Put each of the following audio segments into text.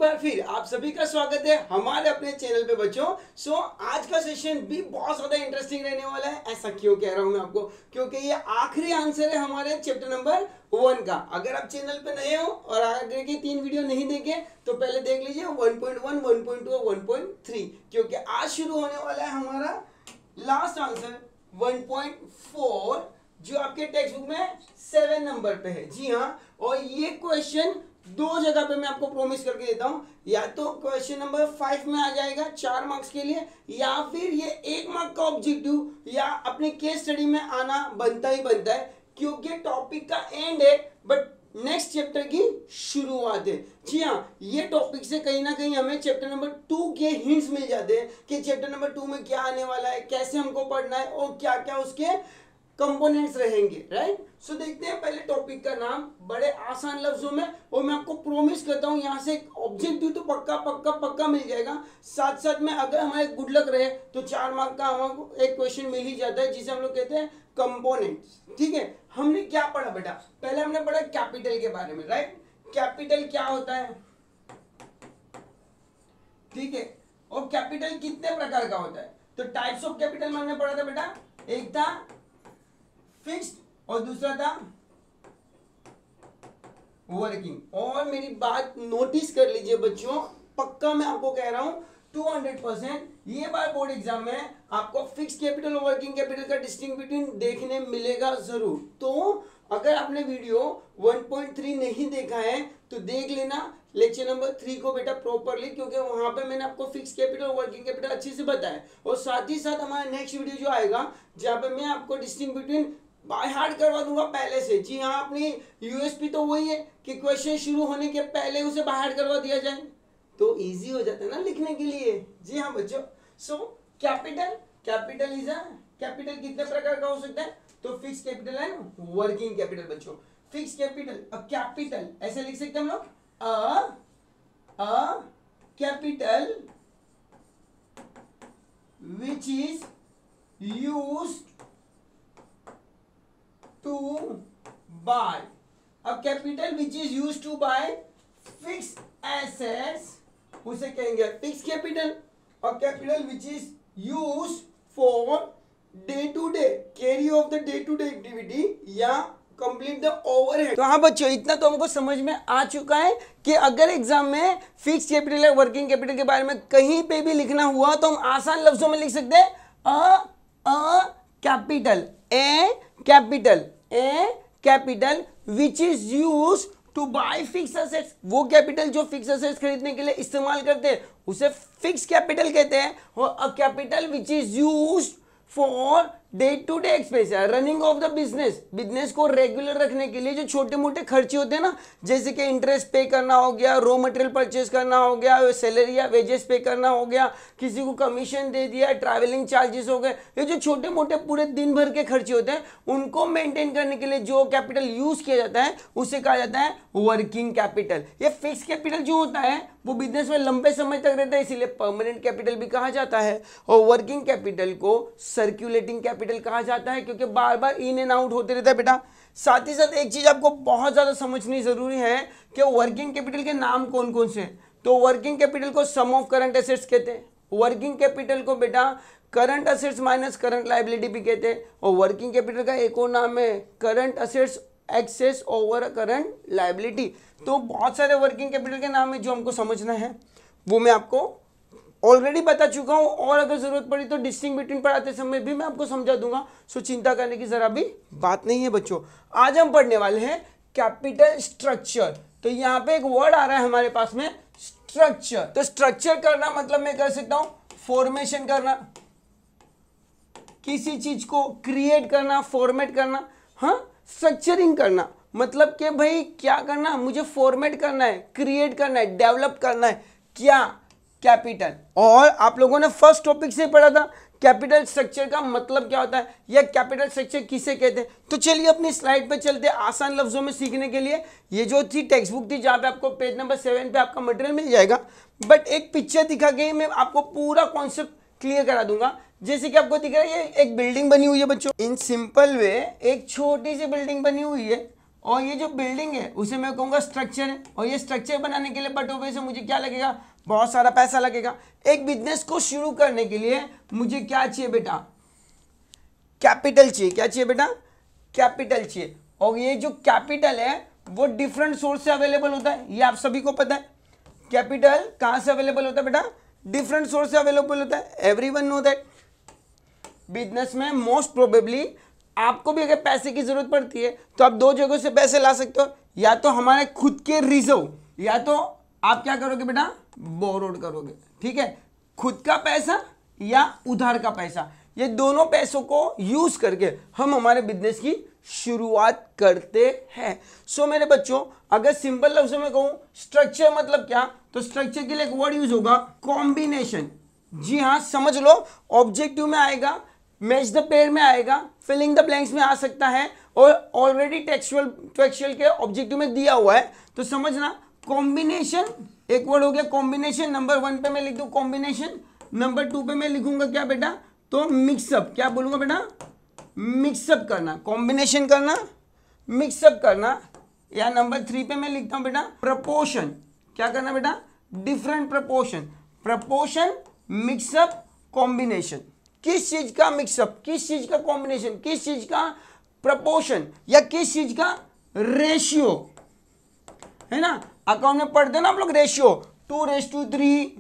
बार फिर आप सभी का स्वागत है हमारे अपने चैनल पे बच्चों। आज का सेशन भी बहुत ज्यादा इंटरेस्टिंग रहने वाला है। ऐसा क्यों कह रहा हूं मैं आपको, क्योंकि ये आखिरी आंसर है हमारे चैप्टर नंबर 1 का। अगर आप चैनल पे नए हो और आगे की 3 वीडियो नहीं देखे तो पहले देख लीजिए 1.1, 1.2 और 1.3, क्योंकि आज शुरू होने वाला है हमारा लास्ट आंसर 1.4 जो आपके टेक्स्ट बुक में 7 नंबर पे है। जी हाँ, और ये क्वेश्चन 2 जगह पे मैं आपको प्रॉमिस करके देता हूं, या तो क्वेश्चन नंबर 5 में आ जाएगा 4 मार्क्स के लिए, या फिर ये 1 मार्क का ऑब्जेक्टिव या अपने केस स्टडी में आना बनता ही बनता है, क्योंकि टॉपिक का एंड है बट नेक्स्ट चैप्टर की शुरुआत है। जी हाँ, ये टॉपिक से कहीं ना कहीं हमें चैप्टर नंबर 2 के हिंट्स मिल जाते हैं कि चैप्टर नंबर 2 में क्या आने वाला है, कैसे हमको पढ़ना है और क्या क्या उसके कंपोनेंट्स रहेंगे। राइट, सो देखते हैं पहले टॉपिक का नाम बड़े आसान लफ्जों में, और मैं आपको प्रॉमिस करता हूं यहाँ से एक ऑब्जेक्टिव तो पक्का पक्का पक्का मिल जाएगा। साथ साथ में अगर हमारे गुड लक रहे तो 4 मार्क का हमको एक क्वेश्चन मिल ही जाता है जिसे हम लोग कहते हैं कंपोनेंट्स। ठीक है, हमने क्या पढ़ा बेटा? पहले हमने पढ़ा कैपिटल के बारे में। राइट, कैपिटल क्या होता है, ठीक है, और कैपिटल कितने प्रकार का होता है? तो टाइप्स ऑफ कैपिटल में हमने पढ़ा था बेटा, एक था फिक्स्ड और दूसरा था वर्किंग। और मेरी बात नोटिस कर लीजिए बच्चों, पक्का मैं आपको कह रहा हूं 200% ये बार बोर्ड एग्जाम में आपको फिक्स्ड कैपिटल और वर्किंग कैपिटल का डिस्टिंक्ट बिटवीन देखने मिलेगा जरूर। तो अगर आपने वीडियो 1.3 नहीं देखा है तो देख लेना लेक्चर नंबर 3 को बेटा प्रॉपरली, क्योंकि वहां पे मैंने आपको फिक्स कैपिटल और वर्किंग कैपिटल अच्छे से बताया। और साथ ही साथ हमारा नेक्स्ट वीडियो जो आएगा जहां पे मैं आपको डिस्टिंक्ट बिटवीन बाय हार्ट करवा दूंगा पहले से। जी हाँ, अपनी यूएसपी तो वही है कि क्वेश्चन शुरू होने के पहले उसे बाय हार्ट करवा दिया जाए तो इजी हो जाता है ना लिखने के लिए। जी हाँ बच्चों, so capital is a capital कितने प्रकार का हो सकता है? तो fix capital and working capital. बच्चों फिक्स कैपिटल अ कैपिटल ऐसे लिख सकते हैं हम लोग, अ capital which is used to buy, a capital which is used to buy fixed assets उसे कहेंगे fixed capital, a capital which is used for day to day carry of the day to day activity या complete the overhead. तो हाँ बच्चों, इतना तो हमको समझ में आ चुका है कि अगर एग्जाम में फिक्स कैपिटल या वर्किंग कैपिटल के बारे में कहीं पे भी लिखना हुआ तो हम आसान लफ्जों में लिख सकते हैं a capital, a capital which is use to buy fix assets. वो कैपिटल जो फिक्स एसेट्स खरीदने के लिए इस्तेमाल करते हैं उसे फिक्स कैपिटल कहते हैं। और a capital which is use for day to day expense, running of the business को रेगुलर रखने के लिए जो छोटे मोटे खर्चे होते हैं ना, जैसे कि इंटरेस्ट पे करना हो गया, रॉ मटेरियल परचेज करना हो गया, सैलरी या वेजेस पे करना हो गया, किसी को कमीशन दे दिया, ट्रैवलिंग चार्जेस हो गए, ये जो छोटे मोटे पूरे दिन भर के खर्चे होते हैं उनको मेंटेन करने के लिए जो कैपिटल यूज किया जाता है उसे कहा जाता है वर्किंग कैपिटल। ये फिक्स कैपिटल जो होता है वो बिजनेस में लंबे समय तक रहता है, इसीलिए परमानेंट कैपिटल भी कहा जाता है। और वर्किंग कैपिटल को सर्कुलेटिंग कैपिटल कहा जाता है, क्योंकि बार बार इन एंड आउट होते रहता है बेटा। साथ ही साथ एक चीज आपको बहुत ज्यादा समझनी जरूरी है कि वर्किंग कैपिटल के नाम कौन कौन से हैं। तो वर्किंग कैपिटल को सम ऑफ करंट एसेट्स कहते हैं, वर्किंग कैपिटल को बेटा current assets minus current liability भी कहते हैं, और वर्किंग कैपिटल का एक और नाम है current assets excess over current liability. तो बहुत सारे वर्किंग कैपिटल के नाम है जो हमको समझना है, वो मैं आपको ऑलरेडी बता चुका हूं, और अगर जरूरत पड़ी तो डिस्टिंक्ट बिटवीन पढ़ाते समय भी मैं आपको समझा दूंगा। सो चिंता करने की जरा भी बात नहीं है बच्चों। आज हम पढ़ने वाले हैं कैपिटल स्ट्रक्चर। तो यहाँ पे एक वर्ड आ रहा है हमारे पास में, स्ट्रक्चर। तो स्ट्रक्चर करना मतलब मैं कर सकता हूं फॉर्मेशन करना, किसी चीज को क्रिएट करना, फॉर्मेट करना। हाँ, स्ट्रक्चरिंग करना मतलब कि भाई क्या करना, मुझे फॉर्मेट करना है, क्रिएट करना है, डेवलप करना है, क्या कैपिटल। और आप लोगों ने फर्स्ट टॉपिक से पढ़ा था कैपिटल स्ट्रक्चर का मतलब क्या होता है या कैपिटल स्ट्रक्चर किसे कहते हैं। तो चलिए अपनी स्लाइड पे चलते हैं आसान लफ्जों में सीखने के लिए। ये जो थी टेक्स्ट बुक थी जहां पे आपको पेज नंबर 7 पे आपका मटेरियल मिल जाएगा, बट एक पिक्चर दिखा के मैं आपको पूरा कॉन्सेप्ट क्लियर करा दूंगा। जैसे कि आपको दिख रहा है ये एक बिल्डिंग बनी हुई है बच्चों, इन सिंपल वे एक छोटी सी बिल्डिंग बनी हुई है और ये जो बिल्डिंग है उसे मैं कहूँगा स्ट्रक्चर है, और ये स्ट्रक्चर बनाने के लिए बट ऑब्वियसली मुझे क्या लगेगा, बहुत सारा पैसा लगेगा। एक बिजनेस को शुरू करने के लिए मुझे क्या चाहिए बेटा, कैपिटल चाहिए। क्या चाहिए बेटा, कैपिटल चाहिए। और ये जो कैपिटल है वो डिफरेंट सोर्स से अवेलेबल होता है, ये आप सभी को पता है। कैपिटल कहाँ से अवेलेबल होता है बेटा, डिफरेंट सोर्स से अवेलेबल होता है, एवरीवन नो दैट। बिजनेस में मोस्ट प्रोबेबली आपको भी अगर पैसे की जरूरत पड़ती है तो आप दो जगहों से पैसे ला सकते हो, या तो हमारे खुद के रिजर्व, या तो आप क्या करोगे बेटा, बोरोड करोगे। ठीक है, खुद का पैसा या उधार का पैसा, ये दोनों पैसों को यूज करके हम हमारे बिजनेस की शुरुआत करते हैं। सो मेरे बच्चों, अगर सिंपल लफ्जों में कहूं स्ट्रक्चर मतलब क्या, तो स्ट्रक्चर के लिए एक वर्ड यूज होगा कॉम्बिनेशन। जी हाँ, समझ लो, ऑब्जेक्टिव में आएगा, मैच द पेयर में आएगा, फिलिंग द ब्लैंक्स में आ सकता है, और ऑलरेडी टेक्सचुअल के ऑब्जेक्टिव में दिया हुआ है। तो समझना, कॉम्बिनेशन एक वर्ड हो गया कॉम्बिनेशन। नंबर 1 पे मैं लिख दूं कॉम्बिनेशन, नंबर 2 पे मैं लिखूंगा क्या बेटा, तो मिक्सअप। क्या बोलूंगा बेटा, मिक्सअप करना, कॉम्बिनेशन करना, मिक्सअप करना। या नंबर 3 पे मैं लिखता हूं बेटा प्रपोर्शन। क्या करना बेटा, different proportion, proportion, mix up, combination. किस चीज का मिक्सअप, किस चीज का कॉम्बिनेशन, किस चीज का प्रपोर्शन, या किस चीज का रेशियो, है ना। अकाउंट में पढ़ते हो ना आप लोग रेशियो, 2:3,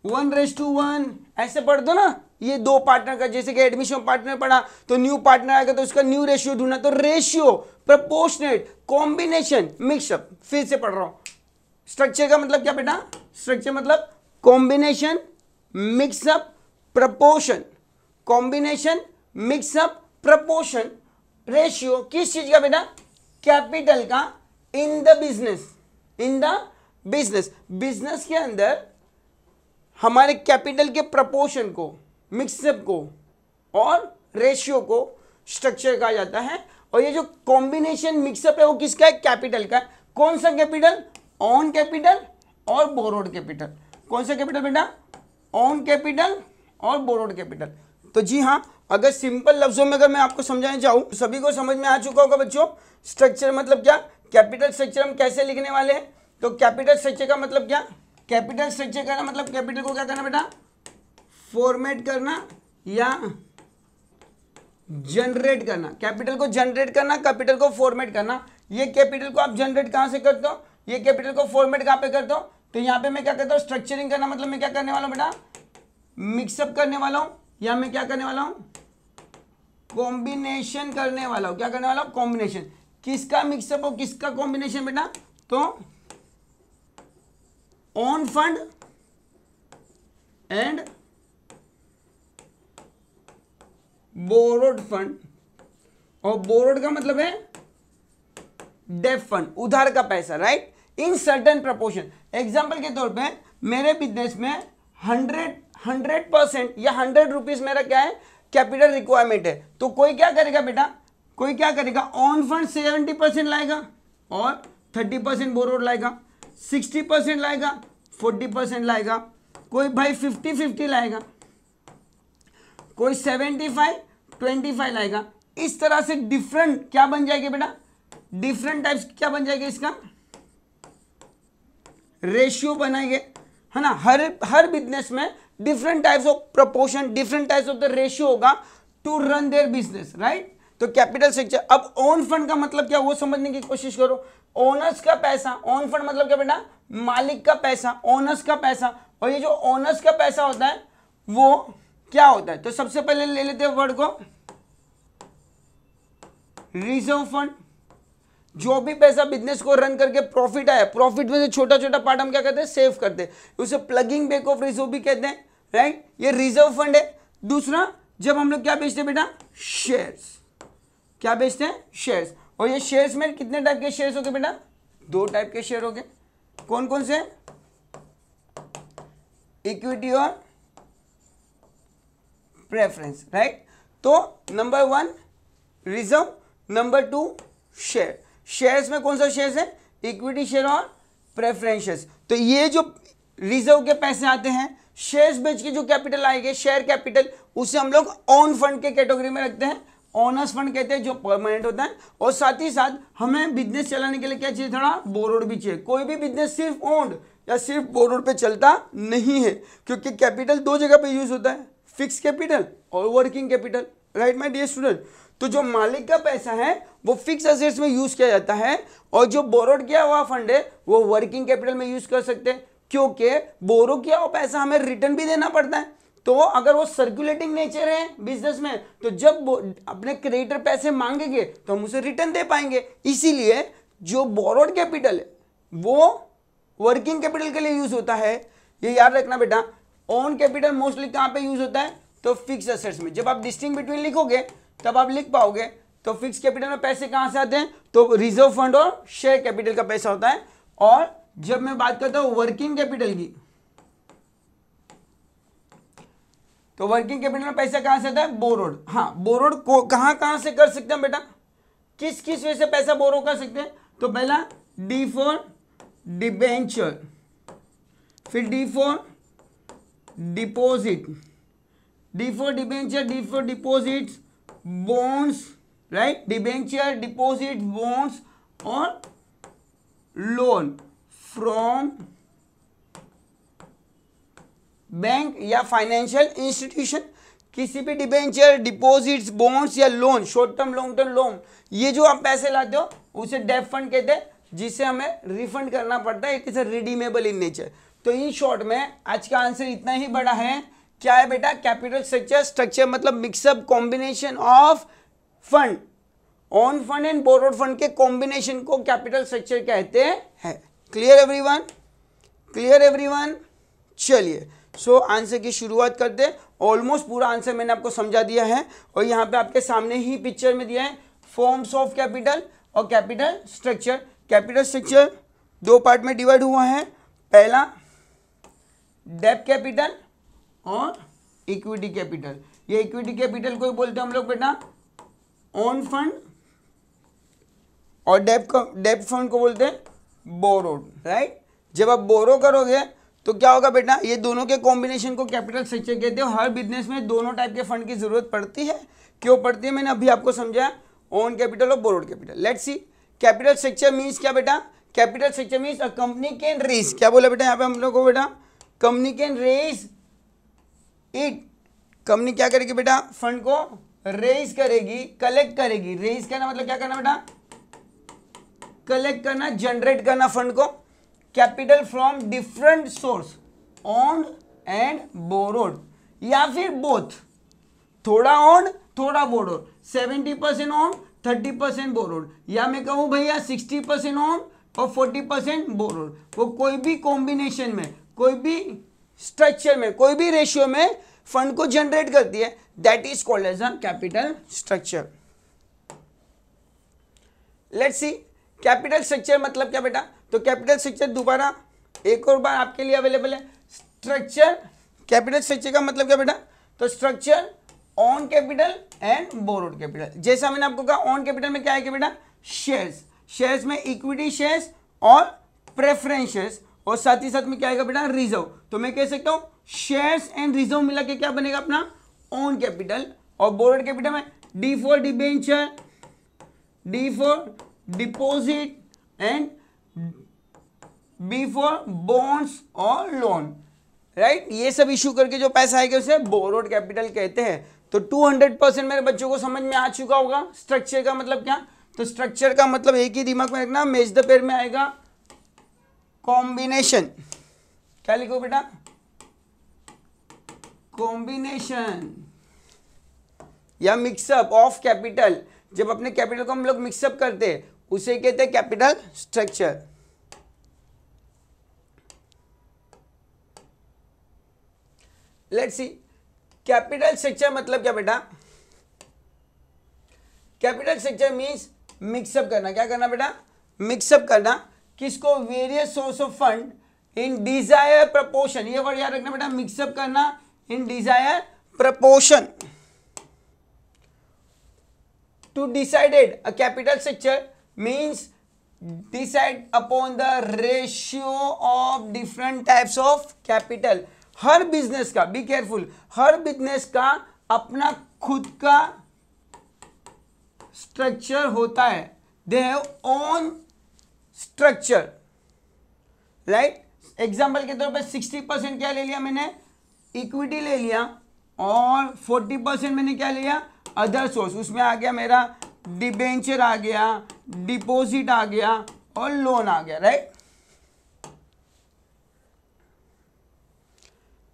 1:1, ऐसे पढ़ते हो ना। ये दो पार्टनर का, जैसे कि एडमिशन पार्टनर पढ़ा तो न्यू पार्टनर आएगा तो उसका न्यू रेशियो ढूंढना, तो रेशियो, प्रपोर्शनेट, कॉम्बिनेशन, मिक्सअप। फिर से पढ़ रहा हूं, स्ट्रक्चर का मतलब क्या बेटा, स्ट्रक्चर मतलब combination, mix up, proportion, combination, mix up, proportion, ratio. किस चीज का बेटा, कैपिटल का, in the business, in the business. Business के अंदर हमारे कैपिटल के प्रपोर्शन को, मिक्सअप को और रेशियो को स्ट्रक्चर कहा जाता है। और ये जो कॉम्बिनेशन मिक्सअप है वो किसका है, कैपिटल का। कौन सा कैपिटल, ऑन कैपिटल और बोरोड कैपिटल। कौन सा कैपिटल बेटा, ऑन कैपिटल और बोरोड कैपिटल। तो जी हाँ, अगर सिंपल लफ्जों में अगर मैं आपको समझाने चाहूँ, सभी को समझ में आ चुका होगा बच्चों। स्ट्रक्चर मतलब क्या, कैपिटल स्ट्रक्चर हम कैसे लिखने वाले हैं, तो कैपिटल स्ट्रक्चर का मतलब क्या, कैपिटल स्ट्रक्चर का मतलब कैपिटल को क्या करना बेटा, फॉर्मेट करना या जनरेट करना। कैपिटल को जनरेट करना, कैपिटल को फॉर्मेट करना। ये कैपिटल को आप जनरेट कहां से करते हो, ये कैपिटल को फॉर्मेट कहां पे करते हो, तो यहां पे मैं क्या करता हूं, स्ट्रक्चरिंग करना। मतलब मैं क्या करने वाला हूं बेटा, मिक्सअप करने वाला हूं, या मैं क्या करने वाला हूं, कॉम्बिनेशन करने वाला हूं। क्या करने वाला हूं, कॉम्बिनेशन। किसका मिक्सअप और किसका कॉम्बिनेशन बेटा, तो on fund and borrowed fund. और बोरोड का मतलब है डेट फंड, उधार का पैसा, right, in certain proportion. Example के तौर पे मेरे बिजनेस में 100% या 100 रुपीज मेरा क्या है, कैपिटल रिक्वायरमेंट है। तो कोई क्या करेगा बेटा, कोई क्या करेगा, ऑन फंड 70% लाएगा और 30% बोरोड लाएगा, 60% लाएगा, 40% लाएगा, कोई भाई 50-50 लाएगा, कोई 75-25 लाएगा। इस तरह से डिफरेंट क्या बन जाएगी बेटा, डिफरेंट टाइप्स क्या बन जाएगा, इसका रेशियो बनाएंगे, है ना। हर बिजनेस में different types of proportion, different types of the ratio होगा to run their business, right. तो कैपिटल स्ट्रक्चर। अब ओन फंड का मतलब क्या, वो समझने की कोशिश करो। ओनर्स का पैसा, ओन फंड मतलब क्या बेटा, मालिक का पैसा, ओनर्स का पैसा। और ये जो ओनर्स का पैसा होता है वो क्या होता है, तो सबसे पहले ले लेते हैं वर्ड को रिजर्व फंड। जो भी पैसा बिजनेस को रन करके प्रॉफिट आया, प्रॉफिट में से छोटा छोटा पार्ट हम क्या करते हैं, सेव करते हैं, उसे प्लगिंग बैक ऑफ रिजर्व भी कहते हैं, राइट। ये रिजर्व फंड है। दूसरा, जब हम लोग क्या बेचते हैं बेटा, शेयर्स। क्या बेचते हैं, शेयर्स। और ये शेयर्स में कितने टाइप के शेयर्स हो गए बेटा, 2 टाइप के शेयर हो गए। कौन कौन से, इक्विटी और प्रेफरेंस, राइट। तो number 1 reserve, number 2 share. Shares में कौन सा शेयर्स है, इक्विटी शेयर और प्रेफरेंसेस। तो ये जो रिजर्व के पैसे आते हैं, शेयर्स बेच के जो कैपिटल आएंगे, शेयर कैपिटल, उसे हम लोग ओन फंड के कैटेगरी में रखते हैं। ओनर्स फंड कहते हैं जो परमानेंट होता है, और साथ ही साथ हमें बिजनेस चलाने के लिए क्या चाहिए, थोड़ा बोरोड भी चाहिए। कोई भी बिजनेस सिर्फ ओन्ड या सिर्फ बोरोड पे चलता नहीं है, क्योंकि कैपिटल दो जगह पे यूज होता है, फिक्स कैपिटल और working capital, right my dear student. तो जो मालिक का पैसा है वो फिक्स एसेट्स में यूज किया जाता है, और जो बोरोड किया हुआ फंड है वो वर्किंग कैपिटल में यूज कर सकते हैं, क्योंकि बोरो किया हुआ पैसा हमें रिटर्न भी देना पड़ता है। तो अगर वो सर्कुलेटिंग नेचर है बिजनेस में, तो जब अपने क्रेडिटर पैसे मांगेंगे तो हम उसे रिटर्न दे पाएंगे। इसीलिए जो बोरोड कैपिटल है वो वर्किंग कैपिटल के लिए यूज होता है, ये याद रखना बेटा। ओन कैपिटल मोस्टली कहां पे यूज होता है, तो फिक्स एसेट्स में। जब आप डिस्टिंग बिटवीन लिखोगे तब आप लिख पाओगे। तो फिक्स कैपिटल में पैसे कहां से आते हैं, तो रिजर्व फंड और शेयर कैपिटल का पैसा होता है। और जब मैं बात करता हूं वर्किंग कैपिटल की, तो वर्किंग कैपिटल में पैसा कहां से आता है, बोरोड। हाँ, बोरोड को कहां से कर सकते हैं बेटा, किस किस वजह से पैसा बोरो कर सकते हैं, तो पहला डी फॉर डिबेंचर, फिर D for deposit, D for debenture, D for deposit, bonds, right, debenture, deposit, bonds और लोन फ्रॉम बैंक या फाइनेंशियल इंस्टीट्यूशन। किसी भी डिबेंचर, डिपॉजिट्स, बॉन्ड्स या loan, short term long term loan, ये जो आप पैसे लाते हो उसे डेब्ट फंड कहते हैं, जिसे हमें रिफंड करना पड़ता है। It is redeemable in nature. तो इन शॉर्ट में आज का आंसर इतना ही बड़ा है। क्या है बेटा, कैपिटल स्ट्रक्चर। स्ट्रक्चर मतलब mix up combination of fund, own fund and borrowed fund के कॉम्बिनेशन को कैपिटल स्ट्रक्चर कहते हैं। Clear everyone, clear everyone. चलिए सो आंसर की शुरुआत करते हैं। ऑलमोस्ट पूरा आंसर मैंने आपको समझा दिया है, और यहाँ पे आपके सामने ही पिक्चर में दिया है फॉर्म्स ऑफ कैपिटल और कैपिटल स्ट्रक्चर। कैपिटल स्ट्रक्चर दो पार्ट में डिवाइड हुआ है। पहला डेब्ट कैपिटल और इक्विटी कैपिटल। ये इक्विटी कैपिटल को बोलते हैं हम लोग बेटा ओन फंड, और डेब्ट फंड को बोलते हैं बोरोड, राइट। जब आप बोरो करोगे तो क्या होगा बेटा, ये दोनों के कॉम्बिनेशन को कैपिटल स्ट्रक्चर कहते हैं। हर बिजनेस में दोनों टाइप के फंड की जरूरत पड़ती है। क्यों पड़ती है, मैंने अभी आपको समझाया, ओन कैपिटल और borrowed capital. Let's see capital structure means क्या बेटा, capital structure means a company can raise, क्या बोला बेटा यहाँ पे हम लोग को बेटा, company can raise it, company क्या करेगी बेटा, फंड को रेज करेगी, कलेक्ट करेगी। रेज करना मतलब क्या करना बेटा, कलेक्ट करना, जनरेट करना फंड को। Capital from different source, owned and borrowed, या फिर बोथ, थोड़ा ओन्ड थोड़ा बोरोड, 70% ओन्ड 30% बोरोड, या मैं कहूं भैया 60% ओन्ड और 40% बोरोड। वो कोई भी कॉम्बिनेशन में, कोई भी स्ट्रक्चर में, कोई भी रेशियो में फंड को जनरेट करती है, that is called as a capital structure. Let's see capital structure मतलब क्या बेटा, तो कैपिटल स्ट्रक्चर दोबारा एक और बार आपके लिए अवेलेबल है। स्ट्रक्चर, कैपिटल स्ट्रक्चर का मतलब क्या बेटा, तो structure on capital and borrowed capital. जैसा मैंने आपको कहा ऑन कैपिटल में क्या है कि बेटा शेयर्स, शेयर्स में इक्विटी शेयर्स और प्रेफरेंस शेयर्स, और साथ ही साथ में क्या आएगा बेटा रिजर्व। तो मैं कह सकता हूं शेयर्स एंड रिजर्व मिला के क्या बनेगा अपना ऑन कैपिटल। और बोरोड कैपिटल में D for debenture, D for deposit and B for bonds और लोन, राइट। ये सब इशू करके जो पैसा आएगा उसे बोरोड कैपिटल कहते हैं। तो 200% मेरे बच्चों को समझ में आ चुका होगा स्ट्रक्चर का मतलब क्या। तो स्ट्रक्चर का मतलब एक ही दिमाग में रखना, मेज द पेयर में आएगा कॉम्बिनेशन। क्या लिखो बेटा, कॉम्बिनेशन या मिक्सअप ऑफ कैपिटल। जब अपने कैपिटल को हम लोग मिक्सअप करते हैं उसे कहते हैं capital structure. Let's see capital structure मतलब क्या बेटा, कैपिटल स्ट्रक्चर मींस मिक्सअप करना। क्या करना बेटा, मिक्सअप करना। किसको, various source of fund in desire proportion. ये वर्ड याद रखना बेटा, मिक्सअप करना in desire proportion. To decided a capital structure means decide upon the ratio of different types of capital। Her business का, बी केयरफुल, हर बिजनेस का अपना खुद का स्ट्रक्चर होता है, they have own structure, right. Example के तौर पे 60% क्या ले लिया मैंने, इक्विटी ले लिया, और 40% मैंने क्या लिया, अदर सोर्स। उसमें आ गया मेरा डिबेंचर आ गया, डिपॉजिट आ गया और लोन आ गया, राइट।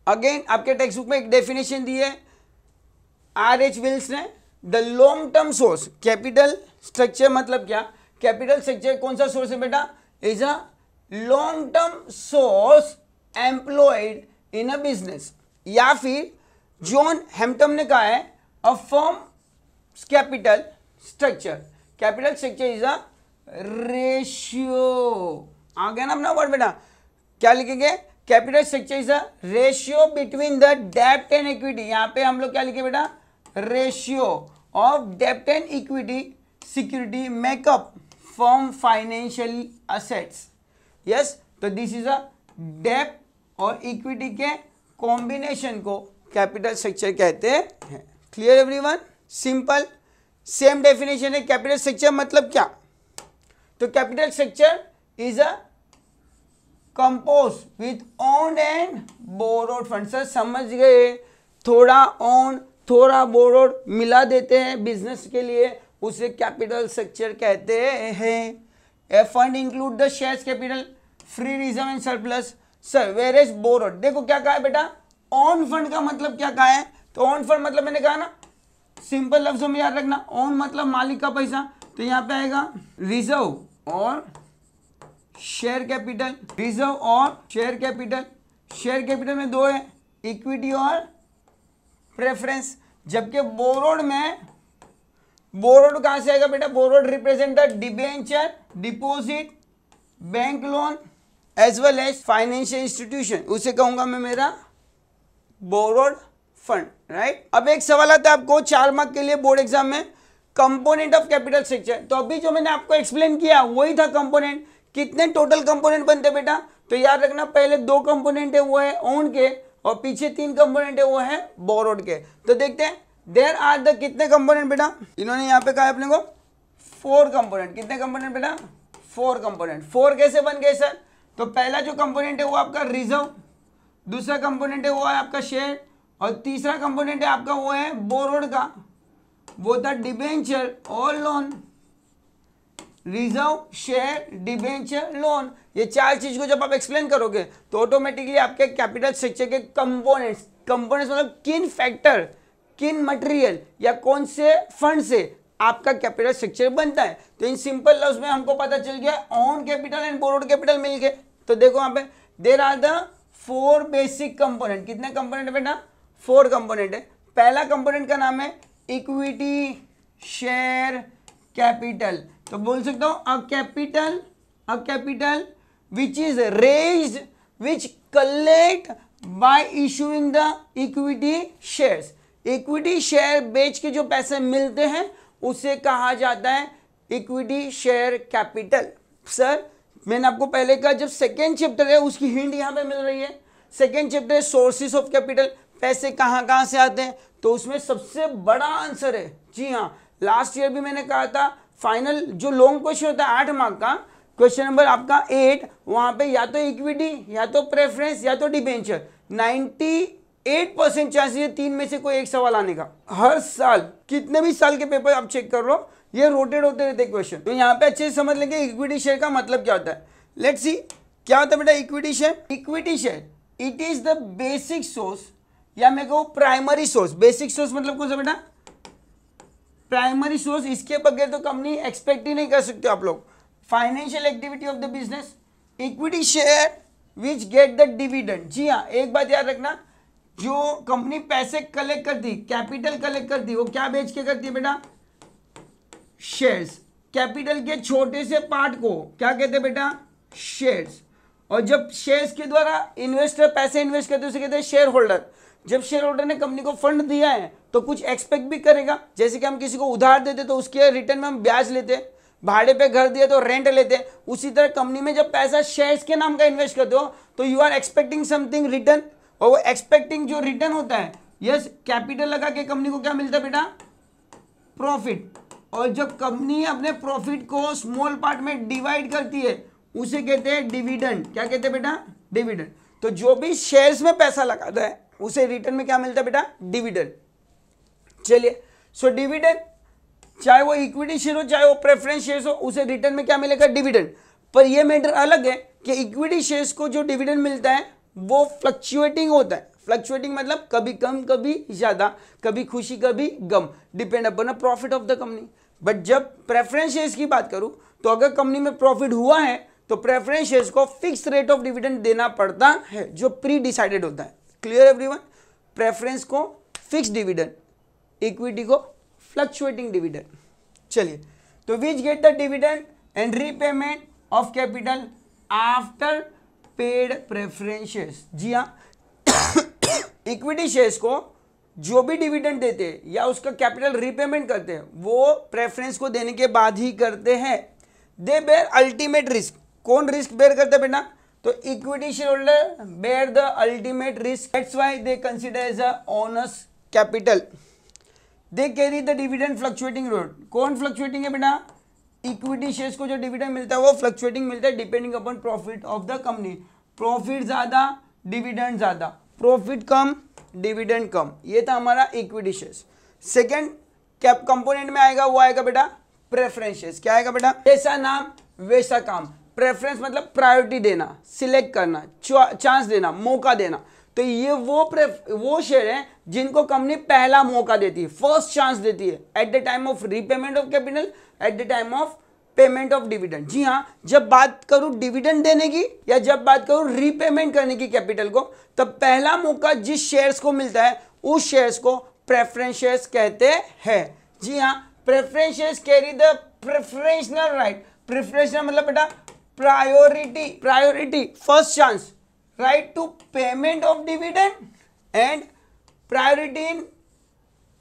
अगेन आपके टेक्स्ट बुक में एक डेफिनेशन दी है R.H. विल्स ने, the long term source capital structure. मतलब क्या, कैपिटल स्ट्रक्चर कौन सा सोर्स है बेटा, is a long term source employed in a business. या फिर जॉन हैम्पटन ने कहा है a firm capital structure, capital structure is a ratio. आ गया ना अपना वर्ड बेटा, क्या लिखेंगे, capital structure is a ratio between the डेब्ट एंड इक्विटी। यहां पे हम लोग क्या लिखे बेटा, रेशियो ऑफ डेब्ट and equity security makeup firm financial assets. Yes, तो दिस इज अ डेब्ट और इक्विटी के कॉम्बिनेशन को कैपिटल स्ट्रक्चर कहते हैं। Clear everyone, simple same definition है। कैपिटल स्ट्रक्चर मतलब क्या, तो capital structure is a compose with owned and borrowed fund. Sir समझ गए, थोड़ा ओन थोड़ा बोरोड मिला देते हैं बिजनेस के लिए, उसे कैपिटल स्ट्रक्चर कहते हैं। A fund include the shares capital, free reserve and surplus. Sir where is borrowed, देखो क्या कहा है बेटा, ओन फंड का मतलब क्या कहा है, तो ओन फंड मतलब मैंने कहा ना, सिंपल लफ्जों में याद रखना, ओन मतलब मालिक का पैसा, तो यहाँ पे आएगा रिजर्व और शेयर कैपिटल। रिजर्व और शेयर कैपिटल, शेयर कैपिटल में दो है, इक्विटी और प्रेफरेंस। जबकि बोरोड में, बोरोड कहां से आएगा बेटा, borrowed represent the debenture, deposit, bank loan as well as financial institution, उसे कहूंगा मैं मेरा बोरोड फंड, राइट। अब एक सवाल आता है आपको 4 मार्क के लिए बोर्ड एग्जाम में, कंपोनेंट ऑफ कैपिटल स्ट्रक्चर। तो अभी जो मैंने आपको एक्सप्लेन किया वही था कंपोनेंट। कितने टोटल कंपोनेंट बनते हैं बेटा, तो याद रखना पहले 2 कंपोनेंट है वो है ओन के, और पीछे 3 कंपोनेंट है वो है बोरोड के। तो देखते हैं देयर आर द कितने कंपोनेंट बेटा, इन्होंने यहाँ पे कहा है अपने को 4 कंपोनेंट। कितने कंपोनेंट बेटा, 4 कंपोनेंट। 4 कैसे बन गए सर, तो पहला जो कंपोनेंट है वो आपका रिजर्व, दूसरा कंपोनेंट है वो है आपका शेयर, और तीसरा कंपोनेंट है आपका वो है बोरोड का, वो था डिबेंचर और loan. Reserve, share, debenture, loan, ये 4 चीज को जब आप एक्सप्लेन करोगे तो ऑटोमेटिकली आपके कैपिटल स्ट्रक्चर के कंपोनेंट्स, कंपोनेंट्स मतलब किन फैक्टर, किन मटेरियल या कौन से फंड से आपका कैपिटल स्ट्रक्चर बनता है। तो इन सिंपल लफ्ज में हमको पता चल गया own capital and borrowed capital मिलके। तो देखो यहाँ पे there are the 4 basic component. कितने कंपोनेंट है बेटा, 4 कंपोनेंट है। पहला कंपोनेंट का नाम है इक्विटी, शेयर, कैपिटल। तो बोल सकता हूं अ capital which is raised, which collect bye issuing the equity shares. Equity share बेच के जो पैसे मिलते हैं उसे कहा जाता है इक्विटी शेयर कैपिटल। सर मैंने आपको पहले कहा जब सेकेंड चैप्टर है उसकी हिंट यहां पे मिल रही है। सेकेंड चैप्टर है सोर्सेस ऑफ कैपिटल, पैसे कहां से आते हैं, तो उसमें सबसे बड़ा आंसर है, जी हाँ, लास्ट ईयर भी मैंने कहा था फाइनल जो लॉन्ग क्वेश्चन होता है 8 मार्क का, क्वेश्चन नंबर आपका 8, वहां पे या तो इक्विटी या तो प्रेफरेंस या तो डिबेंचर, 98% चांसेस है 3 में से कोई एक सवाल आने का। हर साल कितने भी साल के पेपर आप चेक कर लो, ये रोटेट होते रहते क्वेश्चन। तो यहाँ पे अच्छे से समझ लेंगे इक्विटी शेयर का मतलब क्या होता है। लेट्स सी क्या होता है बेटा equity share. Equity share it is the basic source, या मैं कहूँ प्राइमरी सोर्स। बेसिक सोर्स मतलब कौन सा बेटा, प्राइमरी सोर्स। इसके बगैर तो कंपनी एक्सपेक्ट ही नहीं कर सकते आप लोग। Financial activity of the business, equity share which get the dividend. जी हाँ, एक बात याद रखना, जो कंपनी पैसे कलेक्ट करती, कैपिटल कलेक्ट करती, वो क्या बेच के करती है बेटा, शेयर्स। कैपिटल के छोटे से पार्ट को क्या कहते हैं बेटा, शेयर्स। और जब शेयर्स के द्वारा इन्वेस्टर पैसे इन्वेस्ट करते हैं उसे कहते हैं शेयर होल्डर। जब शेयर होल्डर ने कंपनी को फंड दिया है तो कुछ एक्सपेक्ट भी करेगा, जैसे कि हम किसी को उधार देते तो उसके रिटर्न में हम ब्याज लेते हैं, भाड़े पे घर दिया तो रेंट लेते हैं। उसी तरह कंपनी में जब पैसा शेयर्स के नाम का इन्वेस्ट करते हो तो you are expecting something return, और वो एक्सपेक्टिंग जो रिटर्न होता है, यस, कैपिटल लगा के कंपनी को क्या मिलता है बेटा, प्रॉफिट। और जब कंपनी अपने प्रॉफिट को स्मॉल पार्ट में डिवाइड करती है उसे कहते हैं डिविडेंड। क्या कहते हैं बेटा? डिविडेंड। तो जो भी शेयर्स में पैसा लगाता है उसे रिटर्न में क्या मिलता है बेटा? डिविडेंड। चलिए, सो डिविडेंड चाहे वो इक्विटी शेयर हो चाहे वो प्रेफरेंस शेयर्स हो, उसे रिटर्न में क्या मिलेगा? डिविडेंड। पर ये मैटर अलग है कि इक्विटी शेयर्स को जो डिविडेंड मिलता है वो फ्लक्चुएटिंग होता है। फ्लक्चुएटिंग मतलब कभी कम कभी ज्यादा, कभी खुशी कभी गम, depend upon the profit of the company. But जब प्रेफरेंस शेयर्स की बात करूं तो अगर कंपनी में प्रॉफिट हुआ है तो प्रेफरेंस शेयर्स को फिक्स रेट ऑफ डिविडेंड देना पड़ता है जो प्री डिसाइडेड होता है। Clear everyone? प्रेफरेंस को फिक्स डिविडेंड, इक्विटी को फ्लक्चुएटिंग डिविडेंड। चलिए, तो which get the dividend and repayment of capital after paid preference shares. जी हाँ, इक्विटी शेयर्स को जो भी डिविडेंड देते हैं या उसका कैपिटल रीपेमेंट करते हैं वो प्रेफरेंस को देने के बाद ही करते हैं। They bear ultimate risk. कौन रिस्क बेयर करता है बेटा? तो equity share holder bear the ultimate risk, that's why they consider as a owners capital. They carry the dividend fluctuating rate. कौन फ्लक्चुएटिंग है बेटा? इक्विटी शेयर्स को जो डिविडेंड मिलता है वो फ्लक्चुएटिंग मिलता है depending upon profit of the company. Profit ज्यादा डिविडेंड ज्यादा, प्रॉफिट कम डिविडेंड कम। ये था हमारा equity shares. Second cap component में आएगा वो आएगा बेटा प्रेफरेंस शेयर्स। क्या आएगा बेटा? जैसा नाम वैसा काम। प्रेफरेंस मतलब प्रायोरिटी देना, सिलेक्ट करना, चांस देना, मौका देना। तो ये वो शेयर है जिनको कंपनी पहला मौका देती है, फर्स्ट चांस देती है at the time of repayment of capital, at the time of payment of dividend. जी हाँ, जब बात करूं डिविडेंड देने की या जब बात करूं रीपेमेंट करने की कैपिटल को, तब पहला मौका जिस शेयर्स को मिलता है उस शेयर्स को प्रेफरेंस शेयर्स कहते हैं। जी हाँ, preference shares carry the preferential right. Preferential मतलब बेटा priority, first chance, right to payment of dividend and priority in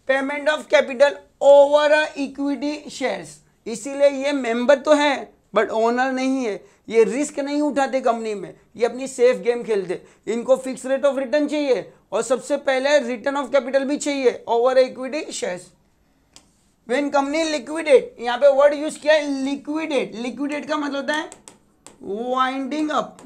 payment of capital over equity shares. इसीलिए ये मेंबर तो है बट ओनर नहीं है। ये रिस्क नहीं उठाते कंपनी में, ये अपनी सेफ गेम खेलते। इनको फिक्स रेट ऑफ रिटर्न चाहिए और सबसे पहले रिटर्न ऑफ कैपिटल भी चाहिए over equity shares. When company liquidate, यहाँ पे वर्ड यूज किया है लिक्विडेट। लिक्विडेट का मतलब होता है वाइंडिंग अप।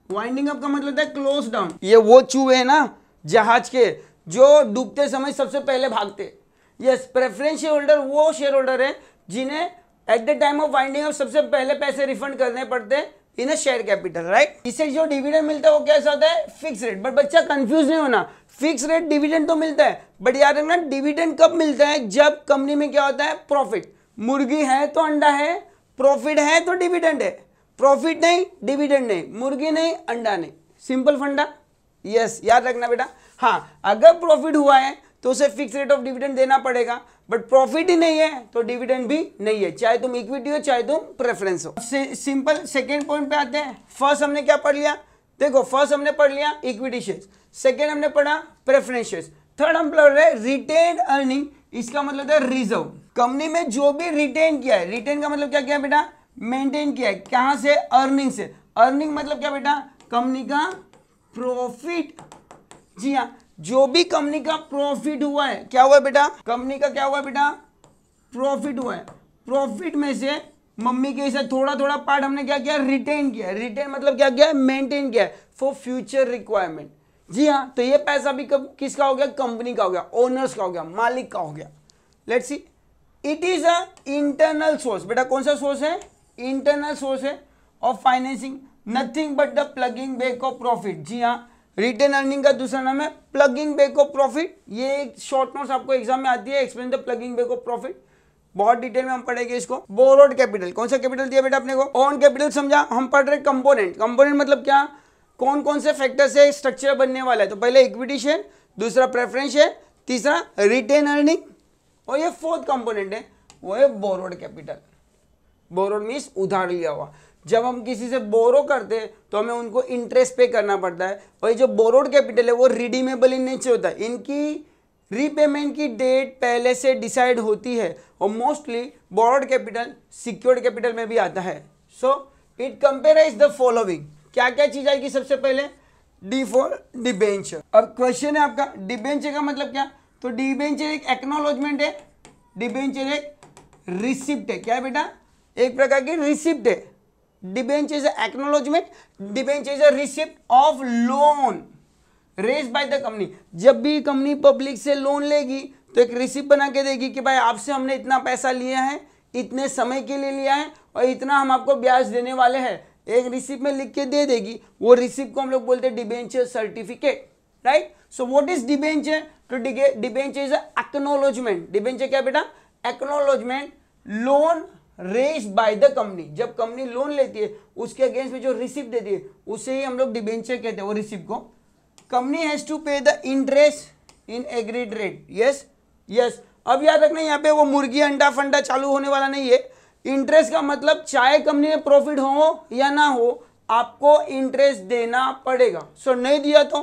वाइंडिंग अप का मतलब होता है क्लोज डाउन। ये वो चूहे है ना जहाज के जो डूबते समय सबसे पहले भागते। यस, प्रेफरेंस शेयर होल्डर वो शेयर होल्डर है जिन्हें eight the time of winding up सबसे पहले पैसे रिफंड करने पड़ते हैं इन शेयर कैपिटल, राइट। इससे जो डिविडेंड मिलता है वो कैसा होता है? Fix rate. बट बच्चा कंफ्यूज नहीं होना, फिक्स रेट डिविडेंड तो मिलता है बट याद रखना डिविडेंड कब मिलता है? जब कंपनी में क्या होता है? प्रॉफिट। मुर्गी है तो अंडा है, प्रॉफिट है तो डिविडेंड है, प्रॉफिट नहीं डिविडेंड नहीं, मुर्गी नहीं अंडा नहीं। सिंपल फंडा। यस, याद रखना बेटा। हाँ, अगर प्रॉफिट हुआ है तो उसे फिक्स रेट ऑफ डिविडेंड देना पड़ेगा, बट प्रॉफिट ही नहीं है तो डिविडेंड भी नहीं है, चाहे तुम इक्विटी हो चाहे तुम प्रेफरेंस हो। सिंपल सेकेंड पॉइंट पे आते हैं। फर्स्ट हमने क्या पढ़ लिया? देखो, फर्स्ट हमने पढ़ लिया इक्विटी शेयर्स, सेकेंड हमने पढ़ा प्रेफरेंस शेयर्स, थर्ड हम पढ़ रहे रिटेन अर्निंग। इसका मतलब होता है रिजर्व। कंपनी में जो भी रिटेन किया है, रिटेन का मतलब क्या किया बेटा? मेंटेन किया है। कहां से? अर्निंग से। अर्निंग मतलब क्या बेटा? कंपनी का प्रॉफिट। जी हाँ, जो भी कंपनी का प्रॉफिट हुआ है, क्या हुआ है बेटा? कंपनी का क्या हुआ है बेटा? प्रॉफिट हुआ है। प्रॉफिट में से मम्मी के हिस्से थोड़ा थोड़ा पार्ट हमने क्या किया? रिटेन किया। रिटेन मतलब क्या किया? मेंटेन किया फॉर फ्यूचर रिक्वायरमेंट। जी हाँ, तो ये पैसा भी किसका हो गया? कंपनी का हो गया, ओनर्स का हो गया, मालिक का हो गया। Let's see, it is a internal source. बेटा कौन सा सोर्स है? इंटरनल सोर्स है of financing, nothing but the ploughing back of profit. जी हाँ, रिटेन अर्निंग का दूसरा नाम है प्लगिंग बैक ऑफ प्रॉफिट। ये एक शॉर्ट नोट्स आपको एग्जाम में आती है, explain the ploughing back of profit. बहुत डिटेल में हम पढ़ेंगे इसको। बोरोड कैपिटल, कौन सा कैपिटल दिया बेटा अपने को? ओन कैपिटल समझा। हम पढ़ रहे कंपोनेंट। कंपोनेंट मतलब क्या? कौन कौन से फैक्टर से स्ट्रक्चर बनने वाला है। तो पहले इक्विटी शेयर, दूसरा प्रेफरेंस शेयर, तीसरा रिटेन अर्निंग, और ये फोर्थ कंपोनेंट है वो है बोरोड कैपिटल। बोरोड मीन्स उधार लिया हुआ। जब हम किसी से बोरो करते हैं तो हमें उनको इंटरेस्ट पे करना पड़ता है, और ये जो बोरोड कैपिटल है वो रिडीमेबल इन नेचर होता है। इनकी रीपेमेंट की डेट पहले से डिसाइड होती है, और mostly borrowed capital secured capital में भी आता है। So it compares the following. क्या क्या चीज आएगी? सबसे पहले डी फॉर डिबेंचर। अब क्वेश्चन है आपका, डिबेंचर का मतलब क्या? तो डिबेंचर एक एक्नॉलेजमेंट है, डिबेंचर एक रिसिप्ट है। क्या है बेटा? एक प्रकार की रिसिप्ट है। Debenture is acknowledgement, debenture is a receipt of loan raise by the company. जब भी कंपनी पब्लिक से लोन लेगी तो एक रिसिप्ट बना के देगी कि भाई आपसे हमने इतना पैसा लिया है, इतने समय के लिए लिया है और इतना हम आपको ब्याज देने वाले हैं। एक रिसिप्ट में लिख के दे देगी, वो रिसिप्ट को हम लोग बोलते हैं debenture certificate, right. So what is debenture? तो डिबेंचर इज एक्नॉलेजमेंट। डिबेंचर क्या बेटा? Acknowledgement loan raise by the company. जब कंपनी लोन लेती है उसके अगेंस्ट में जो रिसिप्ट देती है उसे ही हम लोग डिबेंचर कहते हैं। वो रिसिप्ट को company has to pay the interest in agreed rate. Yes yes. अब याद रखना यहाँ पे वो मुर्गी अंडा फंडा चालू होने वाला नहीं है। इंटरेस्ट का मतलब चाहे कंपनी में प्रॉफिट हो या ना हो, आपको इंटरेस्ट देना पड़ेगा। सो नहीं दिया तो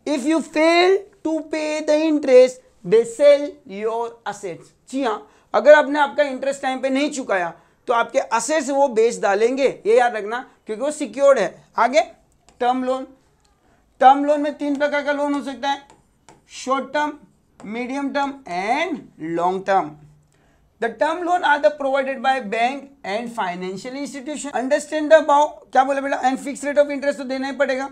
if you fail to pay the interest they sell your assets. जी हाँ, अगर आपने आपका इंटरेस्ट टाइम पे नहीं चुकाया तो आपके असेट्स वो बेच डालेंगे, ये याद रखना, क्योंकि वो सिक्योर्ड है। आगे टर्म लोन। टर्म लोन में 3 प्रकार का लोन हो सकता है, short term, medium term and long term. The term loan are the provided by bank and financial institution. Understand the above, क्या बोले बेटा? And fixed rate of interest तो देना ही पड़ेगा।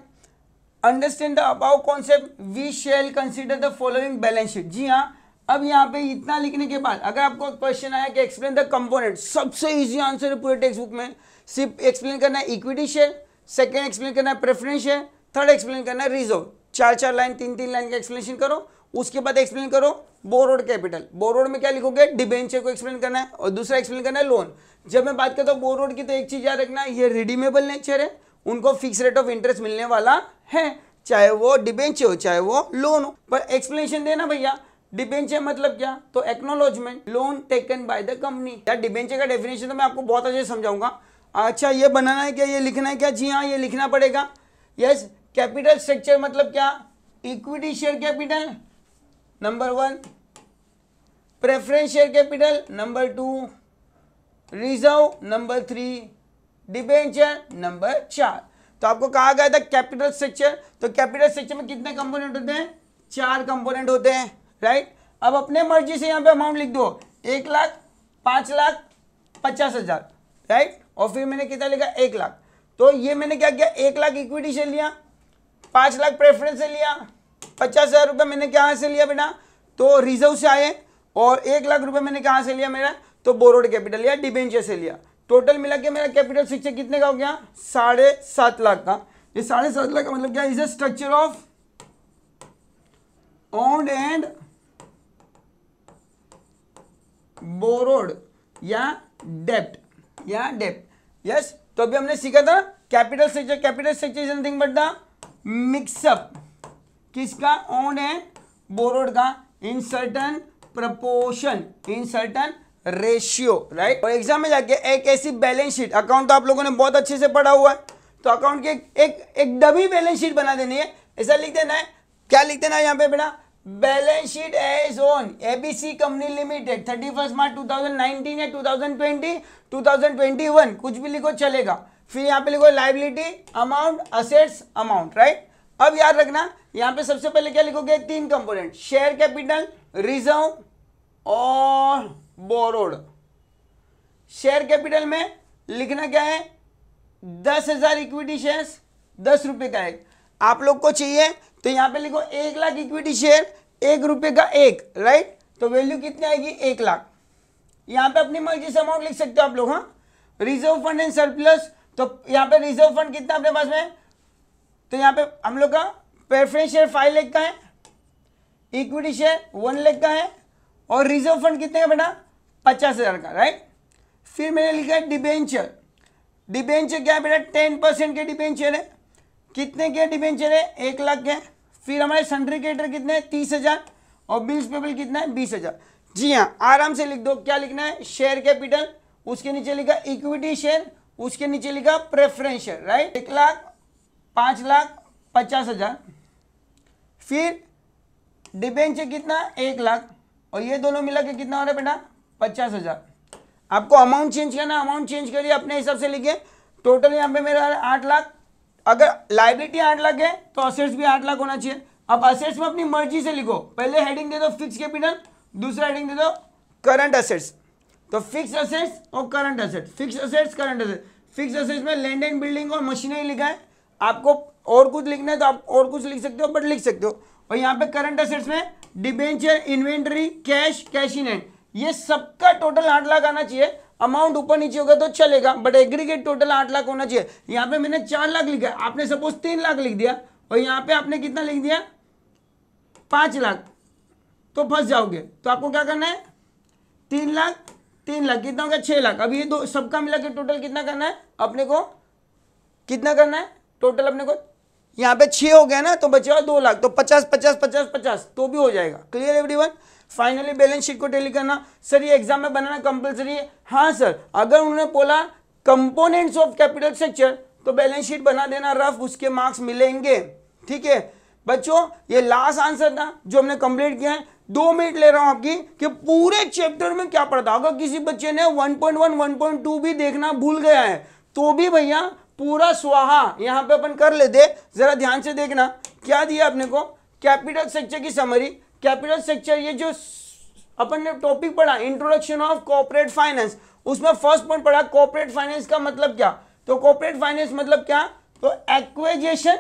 Understand the above concept, we shall consider the following balance sheet. जी हाँ, अब यहाँ पे इतना लिखने के बाद अगर आपको क्वेश्चन आया कि एक्सप्लेन द कंपोनेंट, सबसे इजी आंसर है पूरे टेक्स्ट बुक में। सिर्फ एक्सप्लेन करना है इक्विटी शेयर, सेकंड एक्सप्लेन करना है प्रेफरेंस शेयर, थर्ड एक्सप्लेन करना है रिजर्व। 4-4 लाइन 3-3 लाइन का एक्सप्लेनेशन करो, उसके बाद एक्सप्लेन करो बोरोड कैपिटल। बोरोड में क्या लिखोगे? डिबेंचर को एक्सप्लेन करना है और दूसरा एक्सप्लेन करना है लोन। जब मैं बात करता हूँ बोरोड की तो एक चीज याद रखना, ये रिडीमेबल नेचर है, उनको फिक्स रेट ऑफ इंटरेस्ट मिलने वाला है, चाहे वो डिबेंचर हो चाहे वो लोन हो। पर एक्सप्लेनेशन देना भैया, डिबेंचर मतलब क्या? तो acknowledgement loan taken by the company. यार डिबेंचर का डेफिनेशन तो मैं आपको बहुत अच्छे से समझाऊंगा। अच्छा ये बनाना है क्या, ये लिखना है क्या? जी हाँ, ये लिखना पड़ेगा। यस। कैपिटल स्ट्रक्चर मतलब क्या? Equity share capital number 1, preference share capital number 2, reserve number 3, debenture number 4। तो आपको कहा गया था कैपिटल स्ट्रक्चर, तो कैपिटल स्ट्रक्चर में कितने कंपोनेंट होते हैं? 4 कंपोनेंट होते हैं, राइट। अब अपने मर्जी से यहाँ पे अमाउंट लिख दो, 1 लाख, 5 लाख, 50,000, राइट। और फिर मैंने कितना लिखा? 1 लाख। तो ये मैंने क्या किया? 1 लाख इक्विटी से लिया, 5 लाख प्रेफरेंस से लिया, 50,000 रुपये मैंने कहाँ से लिया बेटा? तो रिजर्व से आए, और 1 लाख रुपये मैंने कहाँ से लिया मेरा? तो बोरोड कैपिटल या डिबेंचर से लिया। टोटल मिला के मेरा कैपिटल स्ट्रक्चर कितने का हो गया? 7.5 लाख का। ये 7.5 लाख का मतलब क्या? Is a structure of owned and borrowed या डेप्ट यस। तो अभी हमने सीखा था capital structure. Capital structure is nothing but the mix up किसका? ओन्ड एंड बोरोड का in certain proportion, in certain ratio, right. और एग्जाम में जाके एक ऐसी बैलेंस शीट, अकाउंट तो आप लोगों ने बहुत अच्छे से पढ़ा हुआ है, तो अकाउंट की एक डमी बैलेंस शीट बना देनी है। ऐसा लिख देना है, क्या लिख देना है यहाँ पे बेटा? Balance sheet as on ABC company limited 31 March 2019 या 2020, 2021 कुछ भी लिखो चलेगा। फिर यहाँ पे लिखो liability amount, assets amount, right. अब याद रखना यहाँ पे सबसे पहले क्या लिखोगे? 3 कंपोनेंट, शेयर कैपिटल, रिजर्व और बोरोड। शेयर कैपिटल में लिखना क्या है? 10,000 इक्विटी शेयर्स, 10 रुपए का एक। आप लोग को चाहिए तो यहाँ पे लिखो 1 लाख इक्विटी शेयर, 1 रुपए का एक, राइट। तो वैल्यू कितनी आएगी? 1 लाख। यहाँ पे अपनी मर्जी से अमाउंट लिख सकते हो आप लोग। हाँ, रिजर्व फंड एंड सरप्लस, तो यहाँ पे रिजर्व फंड कितना अपने पास में? तो यहाँ पे हम लोग का प्रेफरेंस शेयर 5 लाख का है, इक्विटी शेयर 1 लाख का है, और रिजर्व फंड कितने का बेटा? 50,000 का, राइट। फिर मैंने लिखा है डिबेंचर। डिबेंचर क्या है बेटा? 10% के डिबेंचर है। कितने के डिबेंचर है? 1 लाख के। फिर हमारे सन्ड्री क्रेडिटर कितने हैं? 30,000, और बिल्स पेबल कितना है? 20,000। जी हाँ, आराम से लिख दो। क्या लिखना है? शेयर कैपिटल, उसके नीचे लिखा इक्विटी शेयर, उसके नीचे लिखा preference share, right. 1 lakh, 5 lakh, 50,000। फिर डिबेंचर कितना? 1 लाख, और ये दोनों मिला के कितना हो रहा है बेटा? 50,000। आपको अमाउंट चेंज करना, अमाउंट चेंज करिए अपने हिसाब से लिखिए। टोटल यहाँ पे मेरा 8 लाख। अगर लाइबिलिटी 8 लाख है तो असेट्स भी 8 लाख होना चाहिए। अब असेट्स में अपनी मर्जी से लिखो, पहले हेडिंग दे दो फिक्स कैपिटल, दूसरा हेडिंग दे दो करंट असेट्स। तो फिक्स असेट्स और current asset, fix assets current asset. Fix assets में लैंड एंड बिल्डिंग और मशीनरी लिखा है, आपको और कुछ लिखना है तो आप और कुछ लिख सकते हो, बट लिख सकते हो। और यहाँ पे करंट असेट्स में debenture, inventory, cash, cash in hand, ये सबका टोटल 8 लाख आना चाहिए। अमाउंट ऊपर नीचे होगा तो चलेगा, बट एग्रीगेट टोटल 8 लाख होना चाहिए। यहाँ पे मैंने 4 लाख लिखा है, आपने सपोज 3 लाख लिख दिया, और यहाँ पे आपने कितना लिख दिया 5 लाख, तो फंस जाओगे। तो आपको क्या करना है, 3 लाख कितना होगा 6 लाख। अब ये दो सबका मिला के टोटल कितना करना है अपने को, कितना करना है टोटल अपने को, यहाँ पे 6 हो गया ना, तो बचा 2 लाख, तो 50 50 50 50 तो भी हो जाएगा। Clear everyone. Finally balance sheet को टैली करना। सर ये एग्जाम में बनाना कंपलसरी है? हाँ सर, अगर उन्होंने बोला कंपोनेंट्स ऑफ कैपिटल स्ट्रक्चर तो बैलेंस शीट बना देना रफ, उसके मार्क्स मिलेंगे। ठीक है बच्चों, ये लास्ट आंसर था जो हमने कंप्लीट किया है। 2 मिनट ले रहा हूं आपकी कि पूरे चैप्टर में क्या पढ़ा था। अगर किसी बच्चे ने 1.1 1.2 भी देखना भूल गया है तो भी भैया पूरा स्वाहा यहां पे अपन कर लेते। जरा ध्यान से देखना क्या दिया अपने को, कैपिटल स्ट्रक्चर की समरी। कैपिटल स्ट्रक्चर ये जो अपन ने टॉपिक पढ़ा इंट्रोडक्शन ऑफ कॉर्पोरेट फाइनेंस, उसमें फर्स्ट पॉइंट पढ़ा कॉर्पोरेट फाइनेंस का मतलब क्या। तो कॉर्पोरेट फाइनेंस मतलब क्या, तो acquisition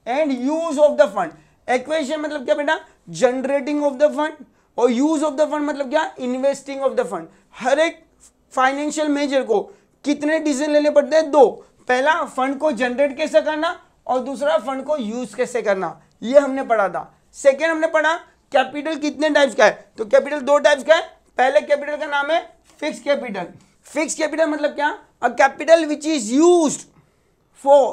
and use of the fund. Acquisition मतलब क्या बेटा, जनरेटिंग ऑफ द फंड, और यूज ऑफ द फंड मतलब क्या, इन्वेस्टिंग ऑफ द फंड। हर एक फाइनेंशियल मेजर को कितने डिसीजन लेने पड़ते हैं, 2। पहला फंड को जनरेट कैसे करना, और दूसरा फंड को यूज कैसे करना, ये हमने पढ़ा था। सेकेंड हमने पढ़ा कैपिटल कितने टाइप्स का है, तो कैपिटल 2 टाइप्स का है। पहले कैपिटल का नाम है फिक्स कैपिटल। फिक्स कैपिटल मतलब क्या, अ capital which is used for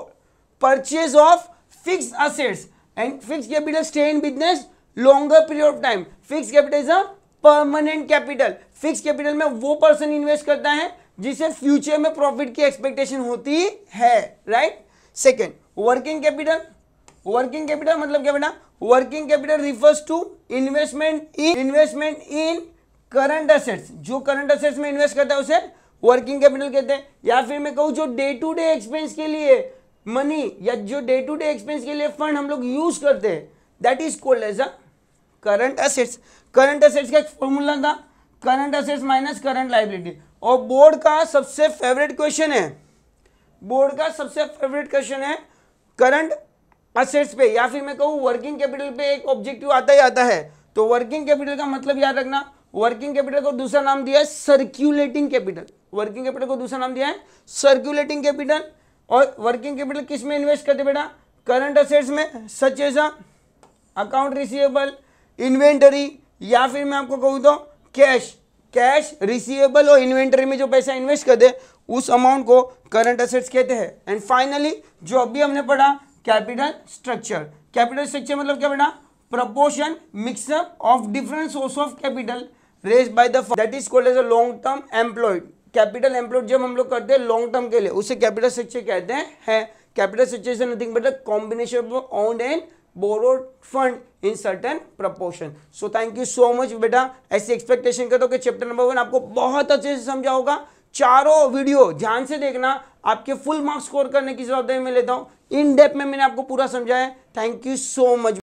purchase of fix assets and fix capital stay in business longer period of time. Fix capital is a permanent capital. Fix capital में वो person invest करता है जिसे future में profit की expectation होती है, right. Second working capital. Working capital मतलब क्या बेटा, working capital refers to investment in current assets. जो करंट एसेट्स में इन्वेस्ट करता है उसे वर्किंग कैपिटल कहते हैं। या फिर मैं कहूं जो डे टू डे एक्सपेंस के लिए मनी, या जो डे टू डे एक्सपेंस के लिए फंड हम लोग यूज करते हैं, that is called as a current assets. Current assets का एक फॉर्मूला था, current assets minus current liability. और बोर्ड का सबसे फेवरेट क्वेश्चन है, बोर्ड का सबसे फेवरेट क्वेश्चन है करंट असेट्स पे, या फिर मैं कहूँ वर्किंग कैपिटल पे एक ऑब्जेक्टिव आता ही आता है। तो वर्किंग कैपिटल का मतलब याद रखना, वर्किंग कैपिटल को दूसरा नाम दिया है सर्क्यूलेटिंग कैपिटल। वर्किंग कैपिटल को दूसरा नाम दिया है सर्क्यूलेटिंग कैपिटल। और वर्किंग कैपिटल किस में इन्वेस्ट करते बेटा, करंट असेट्स में, such as account receivable, inventory, या फिर मैं आपको कहूँ तो कैश। कैश, रिसीवेबल और इन्वेंटरी में जो पैसा इन्वेस्ट करते उस अमाउंट को करंट असेट्स कहते हैं। एंड फाइनली जो अभी हमने पढ़ा कैपिटल स्ट्रक्चर। कैपिटल स्ट्रक्चर मतलब क्या बेटा, proportion mixup of different source of capital raised by the fund, that is called as a long term employed। Capital employed जब हम लोग करते हैं लॉन्ग टर्म के लिए उसे कैपिटल स्ट्रक्चर कहते हैं। Capital structure is nothing but a combination of owned and borrowed fund in certain proportion. So thank you so much बेटा। ऐसी एक्सपेक्टेशन करता हूं कि चैप्टर नंबर 1 आपको बहुत अच्छे से समझा होगा। चारों वीडियो ध्यान से देखना, आपके फुल मार्क्स स्कोर करने की जवाबदारी मैं लेता हूं। इन डेप्थ में मैंने आपको पूरा समझाया। Thank you so much.